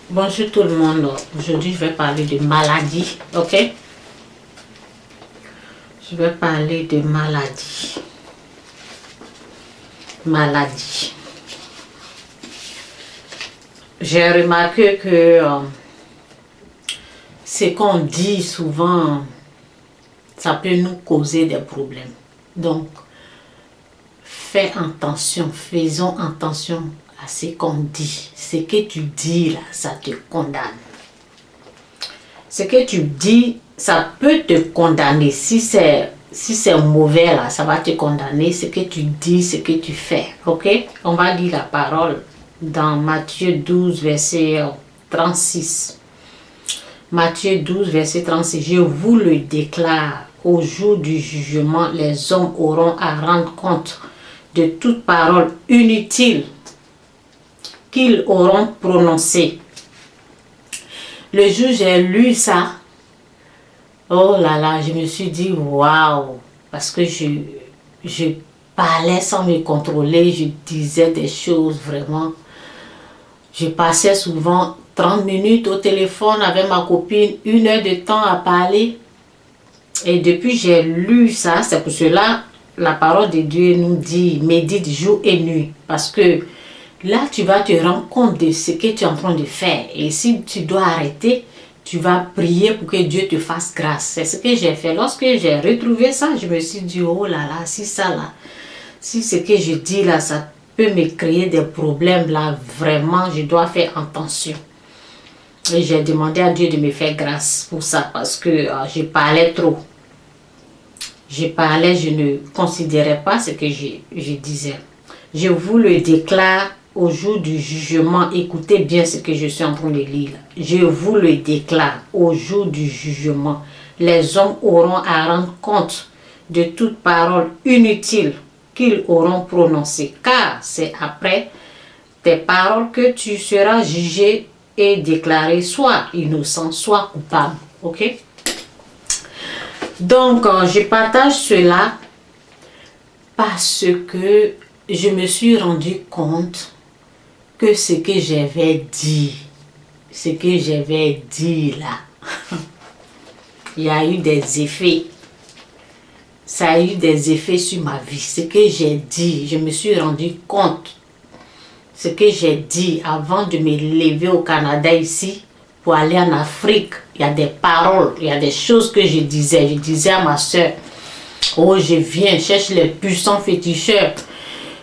Bonjour tout le monde. Aujourd'hui, je vais parler de maladie. Ok? Je vais parler de maladie. Maladie. J'ai remarqué que ce qu'on dit souvent, ça peut nous causer des problèmes. Donc, fais attention, faisons attention à ce qu'on dit. Ce que tu dis là, ça te condamne. Ce que tu dis, ça peut te condamner. Si c'est mauvais là, ça va te condamner. Ce que tu dis, ce que tu fais. Ok? On va lire la parole dans Matthieu 12, verset 36. Matthieu 12, verset 36. Je vous le déclare, au jour du jugement, les hommes auront à rendre compte de toute parole inutile qu'ils auront prononcée. Le jour où j'ai lu ça, oh là là, je me suis dit waouh, parce que je parlais sans me contrôler, je disais des choses vraiment. Je passais souvent 30 minutes au téléphone avec ma copine, 1 heure de temps à parler. Et depuis que j'ai lu ça, c'est pour cela la parole de Dieu nous dit médite jour et nuit. Parce que là, tu vas te rendre compte de ce que tu es en train de faire. Et si tu dois arrêter, tu vas prier pour que Dieu te fasse grâce. C'est ce que j'ai fait. Lorsque j'ai retrouvé ça, je me suis dit, oh là là, si ça là, si ce que je dis là, ça peut me créer des problèmes là, vraiment, je dois faire attention. Et j'ai demandé à Dieu de me faire grâce pour ça, parce que je parlais trop. Je parlais, je ne considérais pas ce que je disais. Je vous le déclare au jour du jugement. Écoutez bien ce que je suis en train de lire. Je vous le déclare au jour du jugement. Les hommes auront à rendre compte de toute parole inutile qu'ils auront prononcée. Car c'est après tes paroles que tu seras jugé et déclaré soit innocent, soit coupable. Ok? Donc, je partage cela parce que je me suis rendu compte que ce que j'avais dit là, il y a eu des effets. Ça a eu des effets sur ma vie. Ce que j'ai dit, je me suis rendu compte. Ce que j'ai dit avant de me lever au Canada ici, pour aller en Afrique, il y a des paroles, il y a des choses que je disais. Je disais à ma soeur, oh je viens, cherche les puissants féticheurs.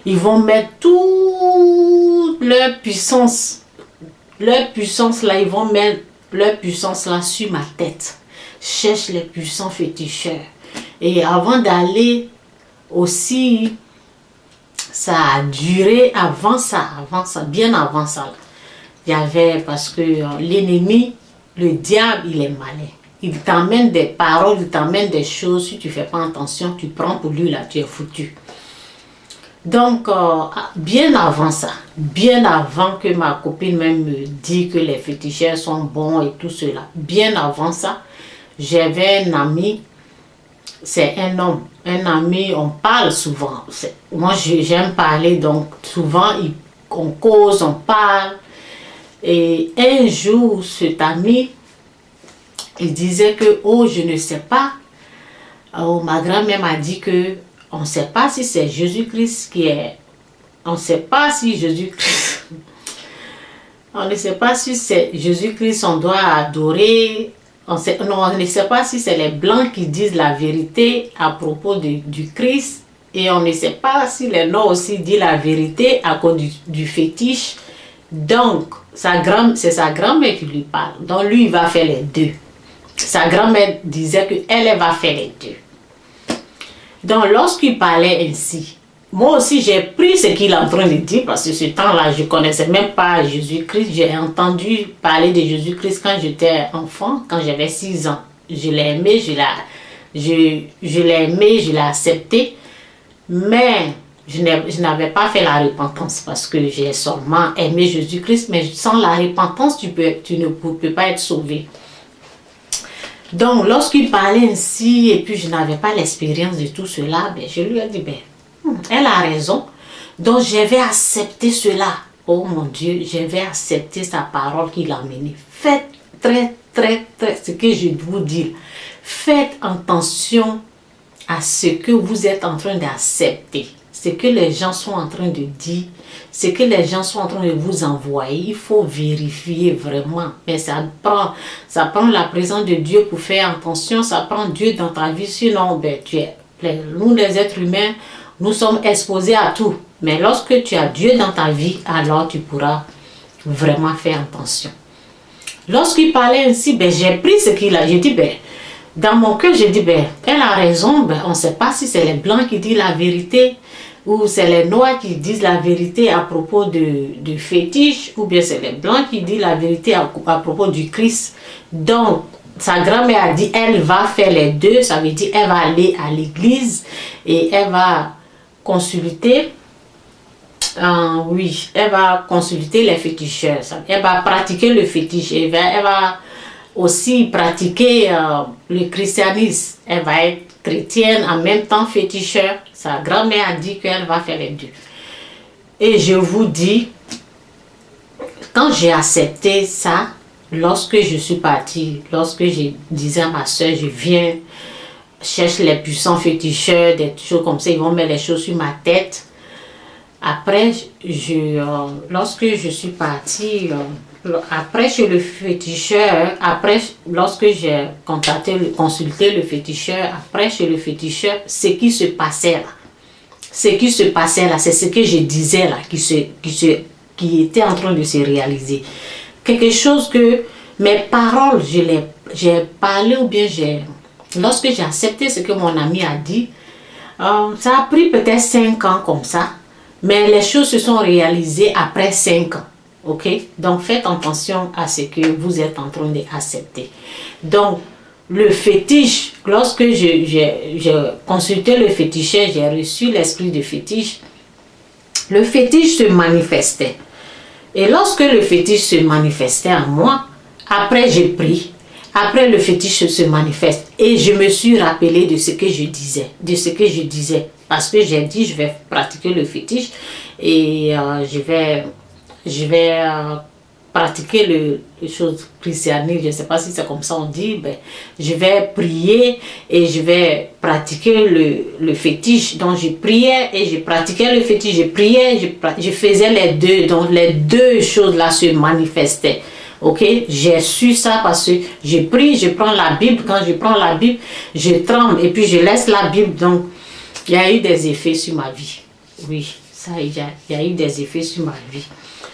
Ils vont mettre toute leur puissance là, ils vont mettre leur puissance là sur ma tête. Cherche les puissants féticheurs. Et avant d'aller aussi, ça a duré avant ça, bien avant ça. Il y avait, parce que l'ennemi, le diable, il est malin. Il t'emmène des paroles, il t'emmène des choses. Si tu ne fais pas attention, tu prends pour lui, là, tu es foutu. Donc, bien avant ça, bien avant que ma copine même me dise que les féticheurs sont bons et tout cela, bien avant ça, j'avais un ami, c'est un homme, un ami, on parle souvent. Moi, j'aime parler, donc souvent, on cause, on parle. Et un jour, cet ami, il disait que, oh, je ne sais pas. Oh, ma grand-mère m'a dit que on ne sait pas si c'est Jésus-Christ qui est. On ne sait pas si Jésus-Christ. On ne sait pas si c'est Jésus-Christ on doit adorer. On ne sait pas si c'est les Blancs qui disent la vérité à propos du Christ. Et on ne sait pas si les Noirs aussi disent la vérité à cause du fétiche. Donc, c'est sa grand-mère qui lui parle. Donc, lui, il va faire les deux. Sa grand-mère disait qu'elle va faire les deux. Donc, lorsqu'il parlait ainsi, moi aussi, j'ai pris ce qu'il est en train de dire, parce que ce temps-là, je ne connaissais même pas Jésus-Christ. J'ai entendu parler de Jésus-Christ quand j'étais enfant, quand j'avais 6 ans. Je l'ai aimé, je l'ai accepté, mais je n'avais pas fait la repentance parce que j'ai seulement aimé Jésus-Christ, mais sans la repentance, tu ne peux pas être sauvé. Donc, lorsqu'il parlait ainsi, et puis je n'avais pas l'expérience de tout cela, ben, je lui ai dit, elle a raison. Donc, j'avais accepté cela. oh mon Dieu, je vais accepter sa parole qu'il a menée. Faites très, ce que je vous dis. Faites attention à ce que vous êtes en train d'accepter. Ce que les gens sont en train de dire, ce que les gens sont en train de vous envoyer, il faut vérifier vraiment. Mais ça prend la présence de Dieu pour faire attention, ça prend Dieu dans ta vie, sinon nous les êtres humains, nous sommes exposés à tout. Mais lorsque tu as Dieu dans ta vie, alors tu pourras vraiment faire attention. Lorsqu'il parlait ainsi, j'ai pris ce qu'il a, j'ai dit, dans mon cœur, j'ai dit, elle a raison, on ne sait pas si c'est les blancs qui disent la vérité, ou c'est les noirs qui disent la vérité à propos de fétiche, ou bien c'est les blancs qui disent la vérité à propos du Christ. Donc, sa grand-mère a dit, elle va faire les deux, ça veut dire, elle va aller à l'église et elle va consulter, elle va consulter les féticheurs, elle va pratiquer le fétiche, elle va aussi pratiquer le christianisme, elle va être chrétienne en même temps féticheur. Sa grand-mère a dit qu'elle va faire les deux. Et je vous dis, quand j'ai accepté ça, lorsque je suis partie, lorsque je disais à ma soeur, je viens, cherche les puissants féticheurs, des choses comme ça, ils vont mettre les choses sur ma tête. Après, lorsque je suis partie, après chez le féticheur, lorsque j'ai consulté le féticheur, après chez le féticheur, ce qui se passait là, c'est ce que je disais là, qui était en train de se réaliser. Quelque chose que mes paroles, j'ai parlé ou bien lorsque j'ai accepté ce que mon ami a dit, ça a pris peut-être 5 ans comme ça, mais les choses se sont réalisées après 5 ans. Ok, donc faites attention à ce que vous êtes en train d'accepter. Donc, le fétiche, lorsque j'ai consulté le féticheur, j'ai reçu l'esprit de fétiche, le fétiche se manifestait. Et lorsque le fétiche se manifestait en moi, après j'ai pris, après le fétiche se manifeste. Et je me suis rappelé de ce que je disais, parce que j'ai dit, je vais pratiquer le fétiche et je vais pratiquer les choses christianistes, je ne sais pas si c'est comme ça on dit, je vais prier et je vais pratiquer le fétiche. Donc je priais et je pratiquais le fétiche, je priais, je faisais les deux, donc les deux choses là se manifestaient. Ok, j'ai su ça parce que je prie, je prends la Bible, quand je prends la Bible, je tremble et puis je laisse la Bible. Donc il y a eu des effets sur ma vie. Oui, ça, il y a eu des effets sur ma vie.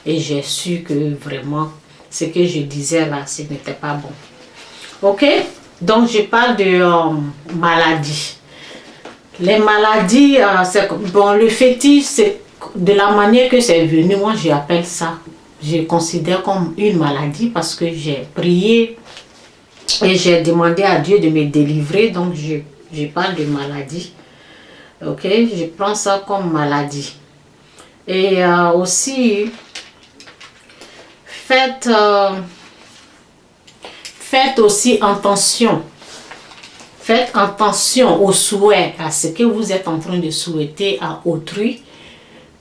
Et j'ai su que vraiment, ce que je disais là, ce n'était pas bon. Ok? Donc, je parle de maladies. Les maladies, le fétiche, c'est de la manière que c'est venu, moi j'appelle ça, je considère comme une maladie parce que j'ai prié et j'ai demandé à Dieu de me délivrer. Donc, je parle de maladie. Ok? Je prends ça comme maladie. Et aussi... Faites aussi attention. Faites attention aux souhaits, à ce que vous êtes en train de souhaiter à autrui.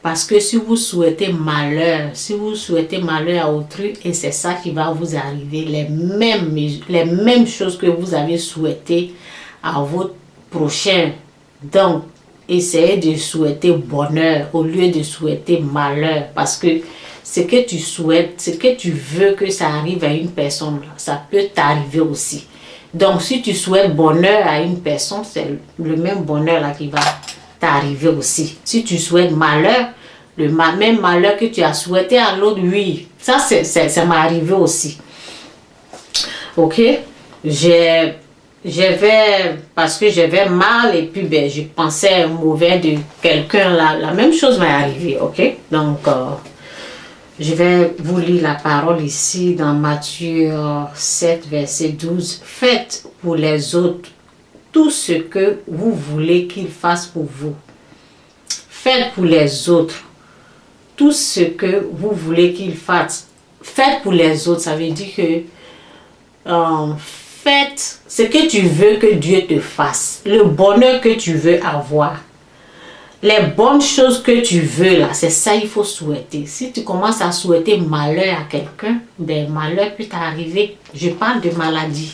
Parce que si vous souhaitez malheur à autrui, et c'est ça qui va vous arriver, les mêmes choses que vous avez souhaité à votre prochain. Donc, essayez de souhaiter bonheur au lieu de souhaiter malheur. Parce que ce que tu souhaites, ce que tu veux que ça arrive à une personne, ça peut t'arriver aussi. Donc, si tu souhaites bonheur à une personne, c'est le même bonheur là qui va t'arriver aussi. Si tu souhaites malheur, le même malheur que tu as souhaité à l'autre, oui, ça m'est arrivé aussi. Ok, parce que j'avais mal et puis je pensais mauvais de quelqu'un là, la même chose m'est arrivée. Ok, donc je vais vous lire la parole ici dans Matthieu 7, verset 12. Faites pour les autres tout ce que vous voulez qu'ils fassent pour vous. Faites pour les autres tout ce que vous voulez qu'ils fassent. Faites pour les autres, ça veut dire que faites ce que tu veux que Dieu te fasse. Le bonheur que tu veux avoir. les bonnes choses que tu veux là, c'est ça il faut souhaiter. Si tu commences à souhaiter malheur à quelqu'un, ben malheur peut t'arriver. Je parle de maladie.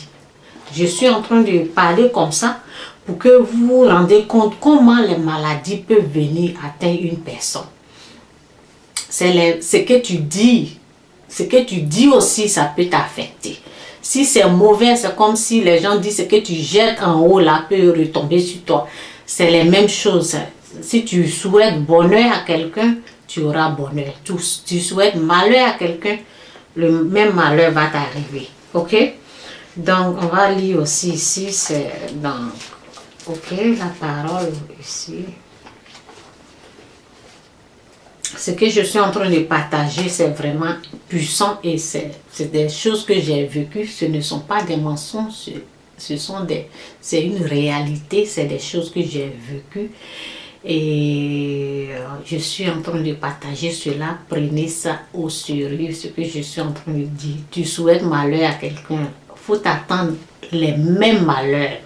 Je suis en train de parler comme ça pour que vous vous rendez compte comment les maladies peuvent venir atteindre une personne. C'est ce que tu dis. Ce que tu dis aussi, ça peut t'affecter. Si c'est mauvais, c'est comme si les gens disent ce que tu jettes en haut là peut retomber sur toi. C'est les mêmes choses. Si tu souhaites bonheur à quelqu'un, tu auras bonheur. Tu souhaites malheur à quelqu'un, le même malheur va t'arriver. Ok? Donc, on va lire aussi ici, c'est dans... Ok, la parole ici. Ce que je suis en train de partager, c'est vraiment puissant et c'est des choses que j'ai vécues. Ce ne sont pas des mensonges, c'est une réalité, c'est des choses que j'ai vécues. Et je suis en train de partager cela. Prenez ça au sérieux, ce que je suis en train de dire. Tu souhaites malheur à quelqu'un, il faut t'attendre les mêmes malheurs.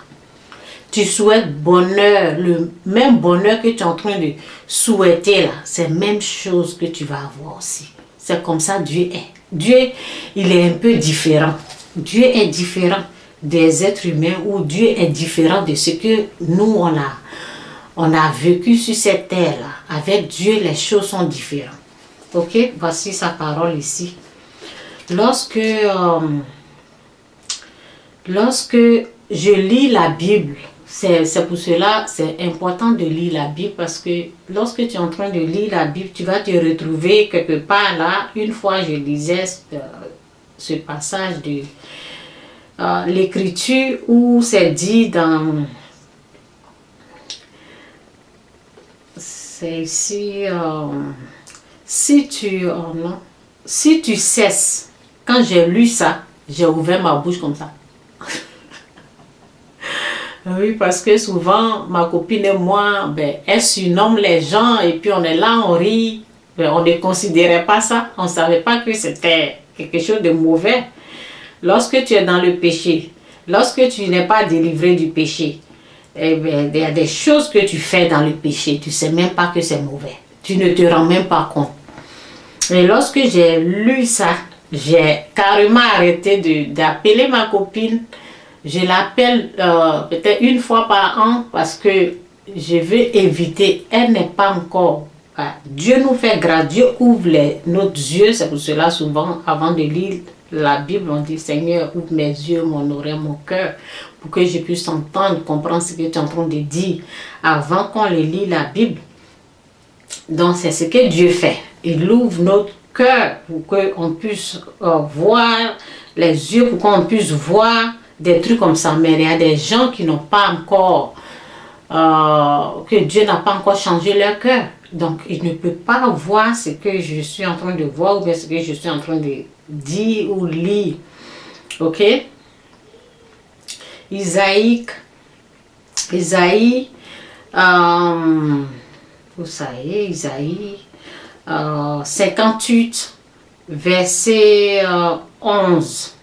Tu souhaites bonheur, le même bonheur que tu es en train de souhaiter là, c'est la même chose que tu vas avoir aussi. C'est comme ça Dieu est. Dieu, il est un peu différent. Dieu est différent des êtres humains ou Dieu est différent de ce que nous on a vécu sur cette terre là. Avec Dieu, les choses sont différentes. Ok, voici sa parole ici. Lorsque je lis la Bible, c'est pour cela c'est important de lire la Bible parce que lorsque tu es en train de lire la Bible, tu vas te retrouver quelque part là. Une fois, je lisais ce passage de l'écriture où c'est dit dans... C'est ici... si tu cesses, quand j'ai lu ça, j'ai ouvert ma bouche comme ça. Oui, parce que souvent, ma copine et moi, ben, elle surnomme les gens et puis on est là, on rit. Ben, on ne considérait pas ça. On ne savait pas que c'était quelque chose de mauvais. Lorsque tu es dans le péché, lorsque tu n'es pas délivré du péché, eh ben, il y a des choses que tu fais dans le péché. Tu ne sais même pas que c'est mauvais. Tu ne te rends même pas compte. Et lorsque j'ai lu ça, j'ai carrément arrêté d'appeler ma copine. Je l'appelle peut-être une fois par an parce que je veux éviter. Elle n'est pas encore. Dieu nous fait grâce. Dieu ouvre nos yeux. C'est pour cela souvent, avant de lire la Bible, on dit Seigneur, ouvre mes yeux, mon oreille, mon cœur, pour que je puisse entendre, comprendre ce que tu es en train de dire avant qu'on lit la Bible. Donc c'est ce que Dieu fait. Il ouvre notre cœur pour qu'on puisse voir les yeux, pour qu'on puisse voir des trucs comme ça. Mais il y a des gens qui n'ont pas encore, que Dieu n'a pas encore changé leur cœur. Donc ils ne peuvent pas voir ce que je suis en train de voir ou bien ce que je suis en train de dire ou lire. Ok? Isaïe, où ça y est, Isaïe 58, verset 11.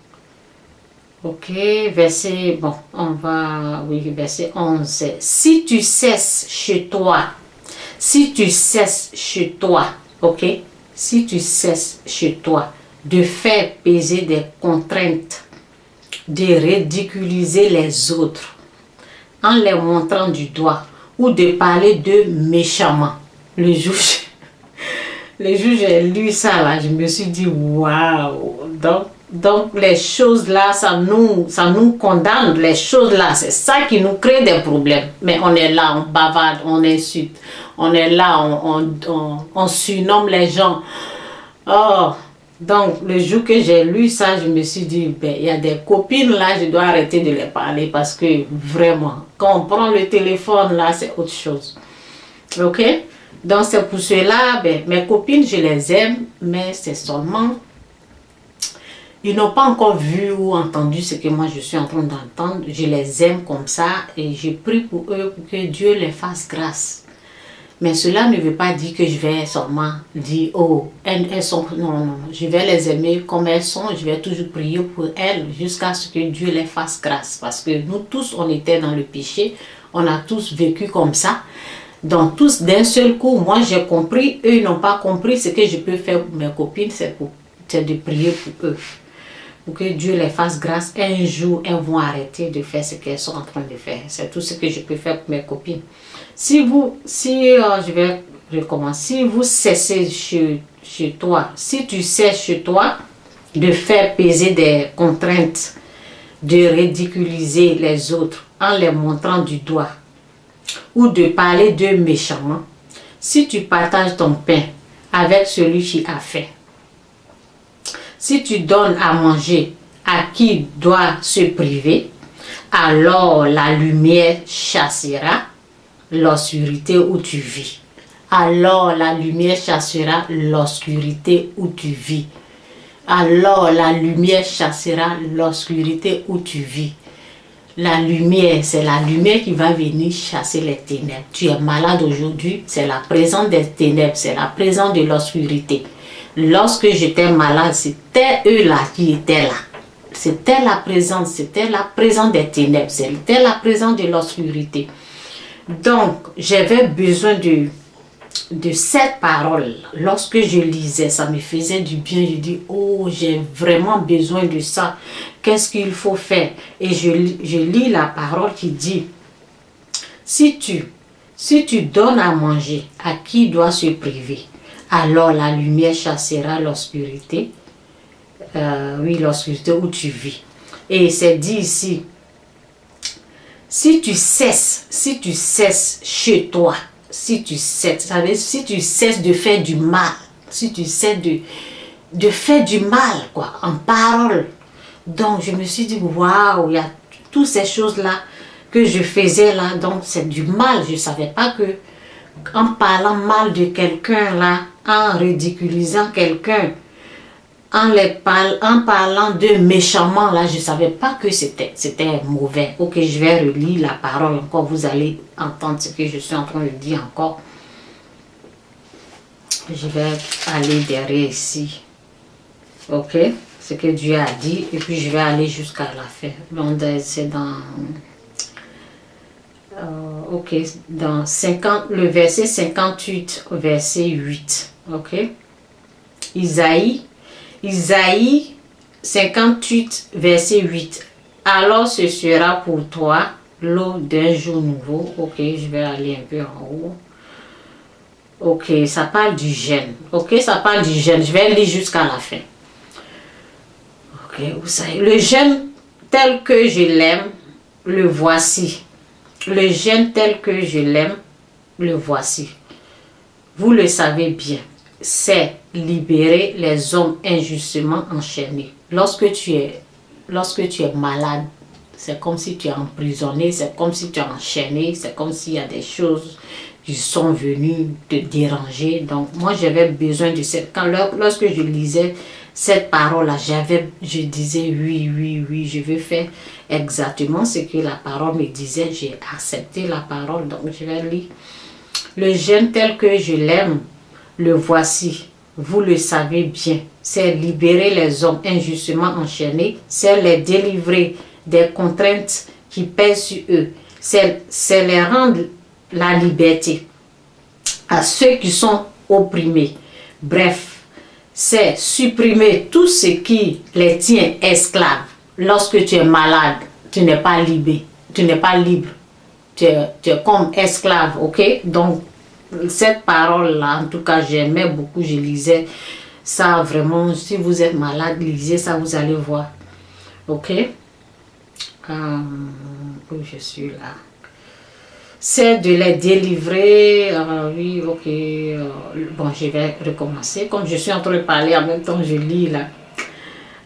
Ok, verset, bon, on va, oui, verset 11. Si tu cesses chez toi, ok, si tu cesses chez toi de faire peser des contraintes, de ridiculiser les autres en les montrant du doigt ou de parler d'eux méchamment. Le jour où j'ai lu ça là, je me suis dit waouh. Donc les choses là, ça nous condamne. Les choses là, c'est ça qui nous crée des problèmes. Mais on est là, on bavarde, on insulte, on est là, on surnomme les gens. Oh, donc le jour que j'ai lu ça, je me suis dit, ben, il y a des copines là, je dois arrêter de les parler parce que vraiment, quand on prend le téléphone là, c'est autre chose. Ok? Donc c'est pour cela, ben, mes copines, je les aime, mais c'est seulement, ils n'ont pas encore vu ou entendu ce que moi je suis en train d'entendre. Je les aime comme ça et je prie pour eux pour que Dieu les fasse grâce. Mais cela ne veut pas dire que je vais seulement dire, oh, elles sont... Non, je vais les aimer comme elles sont. Je vais toujours prier pour elles jusqu'à ce que Dieu les fasse grâce. Parce que nous tous, on était dans le péché. On a tous vécu comme ça. Donc tous d'un seul coup, moi j'ai compris, eux ils n'ont pas compris. Ce que je peux faire pour mes copines, c'est de prier pour eux. Pour que Dieu les fasse grâce. Un jour, elles vont arrêter de faire ce qu'elles sont en train de faire. C'est tout ce que je peux faire pour mes copines. Je vais recommencer. Si vous cessez chez toi, si tu cesses chez toi de faire peser des contraintes, de ridiculiser les autres en les montrant du doigt ou de parler d'eux méchamment, si tu partages ton pain avec celui qui a faim, si tu donnes à manger à qui doit se priver, alors la lumière chassera l'obscurité où tu vis. Alors la lumière chassera l'obscurité où tu vis. Alors la lumière chassera l'obscurité où tu vis. La lumière, c'est la lumière qui va venir chasser les ténèbres. Tu es malade aujourd'hui, c'est la présence des ténèbres, c'est la présence de l'obscurité. Lorsque j'étais malade, c'était eux-là qui étaient là. C'était la présence des ténèbres, c'était la présence de l'obscurité. Donc, j'avais besoin de cette parole. Lorsque je lisais, ça me faisait du bien. Je dis, oh, j'ai vraiment besoin de ça. Qu'est-ce qu'il faut faire? Et je lis la parole qui dit, si tu donnes à manger à qui doit se priver, alors la lumière chassera l'obscurité. L'obscurité où tu vis. Et c'est dit ici, si tu cesses chez toi, si tu cesses de faire du mal, si tu cesses de faire du mal, quoi, en parole. Donc, je me suis dit, waouh, il y a toutes ces choses-là que je faisais là, donc c'est du mal. Je ne savais pas que, en parlant mal de quelqu'un là, en ridiculisant quelqu'un, en parlant de méchamment là, je ne savais pas que c'était mauvais. Ok, je vais relire la parole encore, vous allez entendre ce que je suis en train de dire encore. Je vais aller derrière ici. Ok, ce que Dieu a dit, et puis je vais aller jusqu'à la fin. Donc c'est dans dans le verset 58 au verset 8. Ok, Isaïe 58 verset 8. Alors ce sera pour toi l'eau d'un jour nouveau. Ok, je vais aller un peu en haut. Ok, ça parle du jeûne. Ok, ça parle du jeûne. Je vais lire jusqu'à la fin. Ok, vous savez, le jeûne tel que je l'aime, le voici. Le jeûne tel que je l'aime, le voici. Vous le savez bien, c'est libérer les hommes injustement enchaînés. Lorsque tu es malade, c'est comme si tu es emprisonné, c'est comme si tu es enchaîné, c'est comme s'il y a des choses qui sont venues te déranger. Donc moi j'avais besoin de cette... Lorsque je lisais cette parole-là, je disais oui, je veux faire exactement ce que la parole me disait. J'ai accepté la parole, donc je vais lire. Le jeûne tel que je l'aime, le voici. Vous le savez bien, c'est libérer les hommes injustement enchaînés, c'est les délivrer des contraintes qui pèsent sur eux, c'est les rendre la liberté à ceux qui sont opprimés. Bref, c'est supprimer tout ce qui les tient esclaves. Lorsque tu es malade, tu n'es pas libre, tu es comme esclave, ok? Donc, cette parole-là, en tout cas, j'aimais beaucoup, je lisais ça vraiment. Si vous êtes malade, lisez ça, vous allez voir. Ok? Où je suis là. C'est de les délivrer. Oui, ok. Bon, je vais recommencer. Comme je suis en train de parler, en même temps, je lis là.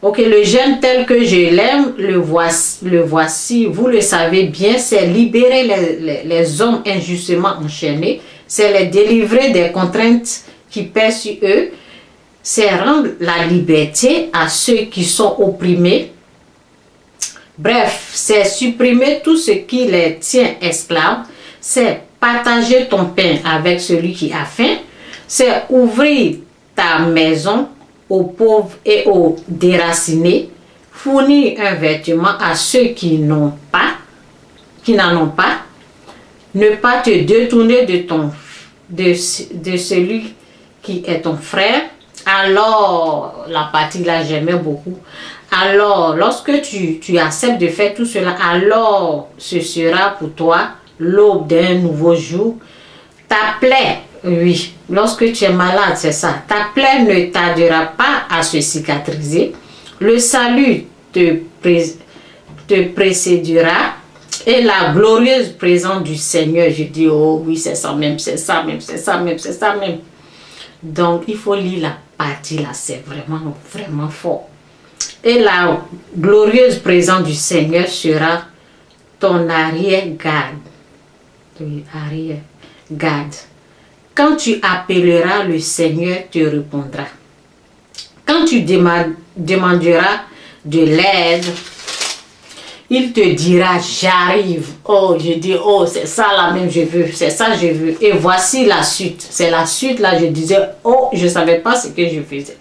Ok, le jeûne tel que je l'aime, le voici. Vous le savez bien, c'est libérer les hommes injustement enchaînés. C'est les délivrer des contraintes qui pèsent sur eux. C'est rendre la liberté à ceux qui sont opprimés. Bref, c'est supprimer tout ce qui les tient esclaves. C'est partager ton pain avec celui qui a faim. C'est ouvrir ta maison aux pauvres et aux déracinés. Fournir un vêtement à ceux qui n'en ont pas. Ne pas te détourner de celui qui est ton frère. Alors, la partie là, j'aimais beaucoup. Alors, lorsque tu acceptes de faire tout cela, alors ce sera pour toi l'aube d'un nouveau jour. Ta plaie, oui, lorsque tu es malade, c'est ça. Ta plaie ne tardera pas à se cicatriser. Le salut te précédera et la glorieuse présence du Seigneur. Je dis, oh oui, c'est ça même, c'est ça même, c'est ça même, c'est ça même. Donc, il faut lire la partie là, c'est vraiment, vraiment fort. Et la glorieuse présence du Seigneur sera ton arrière-garde. Oui, arrière-garde. Quand tu appelleras, le Seigneur te répondra. Quand tu demanderas de l'aide, il te dira, j'arrive. Oh, je dis, oh, c'est ça là même, je veux. C'est ça, je veux. Et voici la suite. C'est la suite là, je disais, oh, je ne savais pas ce que je faisais.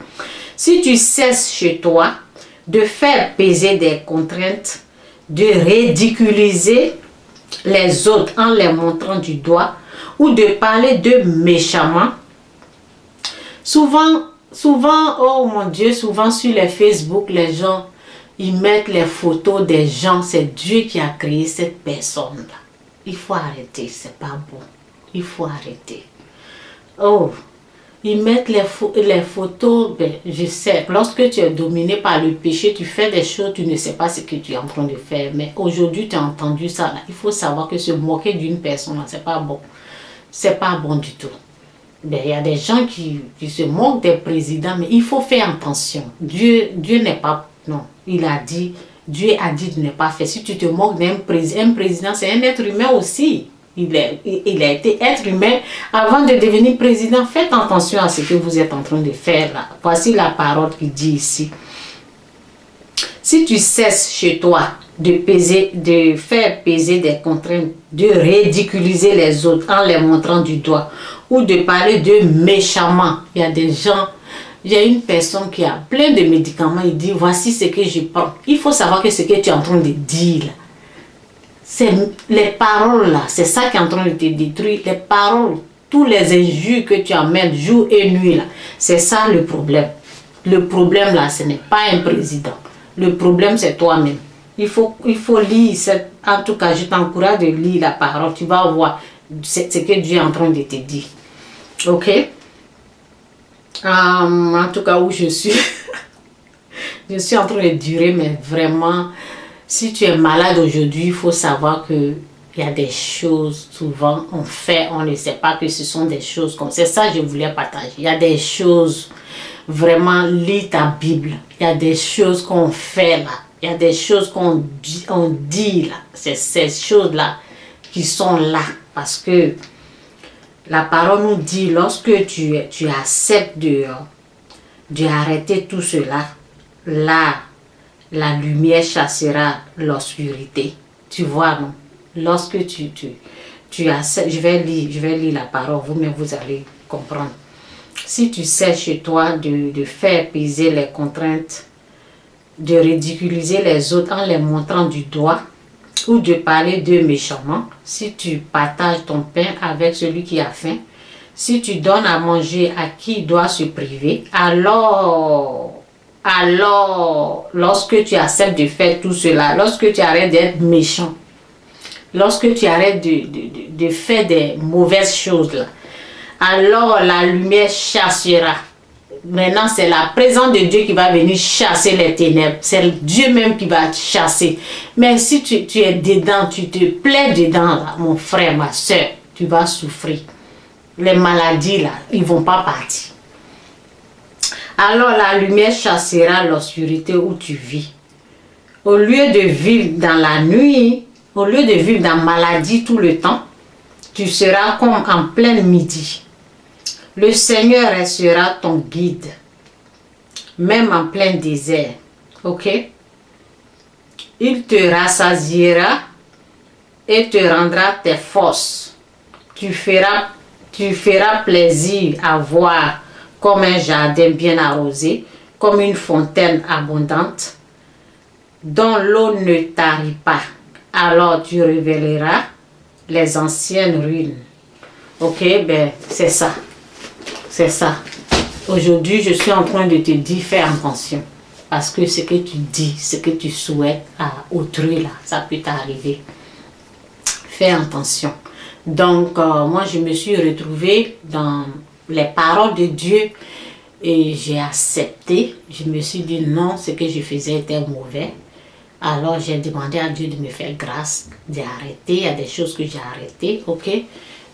Si tu cesses chez toi de faire peser des contraintes, de ridiculiser les autres en les montrant du doigt ou de parler d'eux méchamment, souvent, oh mon Dieu, souvent sur les Facebook, les gens, ils mettent les photos des gens. C'est Dieu qui a créé cette personne-là. Il faut arrêter, c'est pas bon. Il faut arrêter. Oh, ils mettent les photos, ben, je sais, lorsque tu es dominé par le péché, tu fais des choses, tu ne sais pas ce que tu es en train de faire. Mais aujourd'hui, tu as entendu ça, là. Il faut savoir que se moquer d'une personne, c'est pas bon. C'est pas bon du tout. Ben, il y a des gens qui se moquent des présidents, mais il faut faire attention. Dieu n'est pas... Non, il a dit, Dieu a dit de ne pas faire. Si tu te moques d'un président, c'est un être humain aussi. Il a été être humain avant de devenir président. Faites attention à ce que vous êtes en train de faire là. Voici la parole qui dit ici. Si tu cesses chez toi de faire peser des contraintes, de ridiculiser les autres en les montrant du doigt ou de parler d'eux méchamment, il y a des gens... Il y a une personne qui a plein de médicaments, il dit, voici ce que je prends. Il faut savoir que ce que tu es en train de dire, là, c'est les paroles, là, c'est ça qui est en train de te détruire. Les paroles, tous les injures que tu amènes jour et nuit, là, c'est ça le problème. Le problème, là, ce n'est pas un président. Le problème, c'est toi-même. Il faut lire, en tout cas, je t'encourage de lire la parole. Tu vas voir ce que Dieu est en train de te dire. Ok? En tout cas, où je suis, je suis en train de durer, mais vraiment, si tu es malade aujourd'hui, il faut savoir que il y a des choses, souvent, on fait, on ne sait pas que ce sont des choses comme ça. C'est ça que je voulais partager. Il y a des choses, vraiment, lis ta Bible. Il y a des choses qu'on fait là. Il y a des choses qu'on dit là. C'est ces choses-là qui sont là. Parce que la parole nous dit, lorsque tu acceptes de arrêter tout cela, là, la lumière chassera l'obscurité. Tu vois, non? Lorsque tu acceptes, je vais lire la parole, vous-même vous allez comprendre. Si tu sais chez toi de faire peser les contraintes, de ridiculiser les autres en les montrant du doigt, ou de parler d'eux méchamment, si tu partages ton pain avec celui qui a faim, si tu donnes à manger à qui doit se priver, alors, lorsque tu acceptes de faire tout cela, lorsque tu arrêtes d'être méchant, lorsque tu arrêtes de faire des mauvaises choses, là, alors la lumière chassera. Maintenant, c'est la présence de Dieu qui va venir chasser les ténèbres. C'est Dieu même qui va te chasser. Mais si tu es dedans, tu te plais dedans, là, mon frère, ma soeur, tu vas souffrir. Les maladies, là, ils ne vont pas partir. Alors la lumière chassera l'obscurité où tu vis. Au lieu de vivre dans la nuit, au lieu de vivre dans la maladie tout le temps, tu seras comme en plein midi. Le Seigneur restera ton guide, même en plein désert. Ok? Il te rassasiera et te rendra tes forces. Tu feras plaisir à voir comme un jardin bien arrosé, comme une fontaine abondante, dont l'eau ne tarit pas. Alors tu révéleras les anciennes ruines. Ok, ben c'est ça. C'est ça. Aujourd'hui, je suis en train de te dire, fais attention. Parce que ce que tu dis, ce que tu souhaites à autrui, là, ça peut t'arriver. Fais attention. Donc, moi, je me suis retrouvée dans les paroles de Dieu et j'ai accepté. Je me suis dit non, ce que je faisais était mauvais. Alors, j'ai demandé à Dieu de me faire grâce, d'arrêter. Il y a des choses que j'ai arrêtées, ok?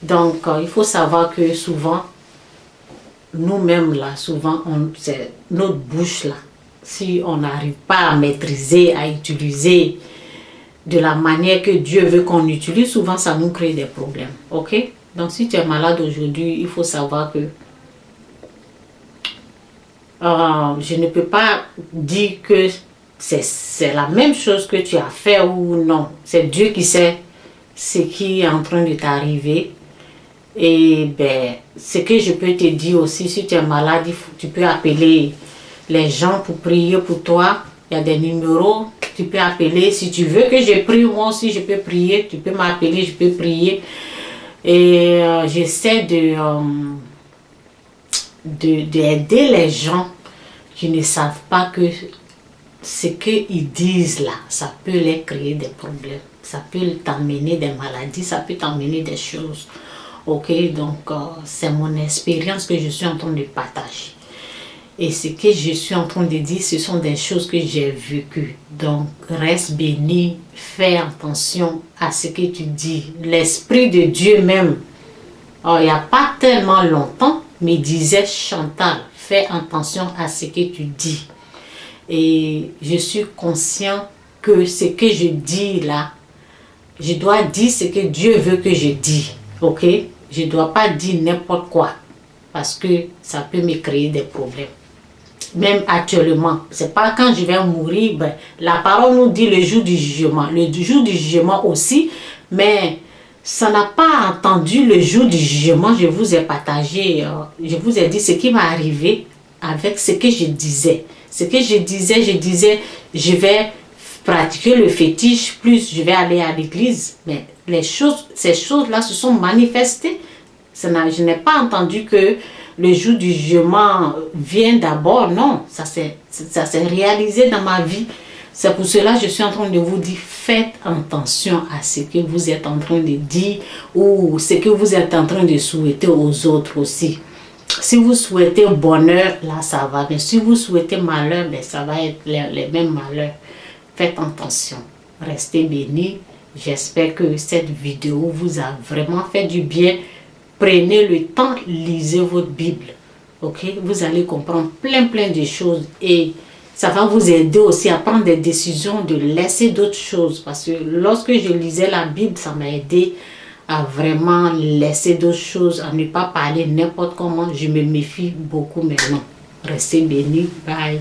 Donc, il faut savoir que souvent, nous-mêmes, là, souvent, c'est notre bouche, là, si on n'arrive pas à maîtriser, à utiliser de la manière que Dieu veut qu'on utilise, souvent, ça nous crée des problèmes, ok? Donc, si tu es malade aujourd'hui, il faut savoir que je ne peux pas dire que c'est la même chose que tu as fait ou non. C'est Dieu qui sait ce qui est en train de t'arriver. Et ben, ce que je peux te dire aussi, si tu es malade, tu peux appeler les gens pour prier pour toi. Il y a des numéros, tu peux appeler. Si tu veux que je prie, moi aussi je peux prier. Tu peux m'appeler, je peux prier. Et j'essaie d'aider les gens qui ne savent pas que ce qu'ils disent là, ça peut les créer des problèmes. Ça peut t'emmener des maladies, ça peut t'emmener des choses. Ok, donc c'est mon expérience que je suis en train de partager. Et ce que je suis en train de dire, ce sont des choses que j'ai vécues. Donc reste béni, fais attention à ce que tu dis. L'Esprit de Dieu même, il n'y a pas tellement longtemps, me disait Chantal, fais attention à ce que tu dis. Et je suis conscient que ce que je dis là, je dois dire ce que Dieu veut que je dise. Ok? Je ne dois pas dire n'importe quoi. Parce que ça peut me créer des problèmes. Même actuellement. C'est pas quand je vais mourir. Ben, la parole nous dit le jour du jugement. Le jour du jugement aussi. Mais ça n'a pas entendu le jour du jugement. Je vous ai partagé. Je vous ai dit ce qui m'est arrivé avec ce que je disais. Ce que je disais, je vais pratiquer le fétiche, plus je vais aller à l'église. Mais ces choses-là se sont manifestées. Je n'ai pas entendu que le jour du jugement vient d'abord. Non, ça s'est réalisé dans ma vie. C'est pour cela que je suis en train de vous dire, faites attention à ce que vous êtes en train de dire ou ce que vous êtes en train de souhaiter aux autres aussi. Si vous souhaitez bonheur, là ça va. Mais si vous souhaitez malheur, ben, ça va être les mêmes malheurs. Faites attention. Restez bénis. J'espère que cette vidéo vous a vraiment fait du bien. Prenez le temps, lisez votre Bible. Ok? Vous allez comprendre plein de choses. Et ça va vous aider aussi à prendre des décisions de laisser d'autres choses. Parce que lorsque je lisais la Bible, ça m'a aidé à vraiment laisser d'autres choses, à ne pas parler n'importe comment. Je me méfie beaucoup maintenant. Restez bénis. Bye.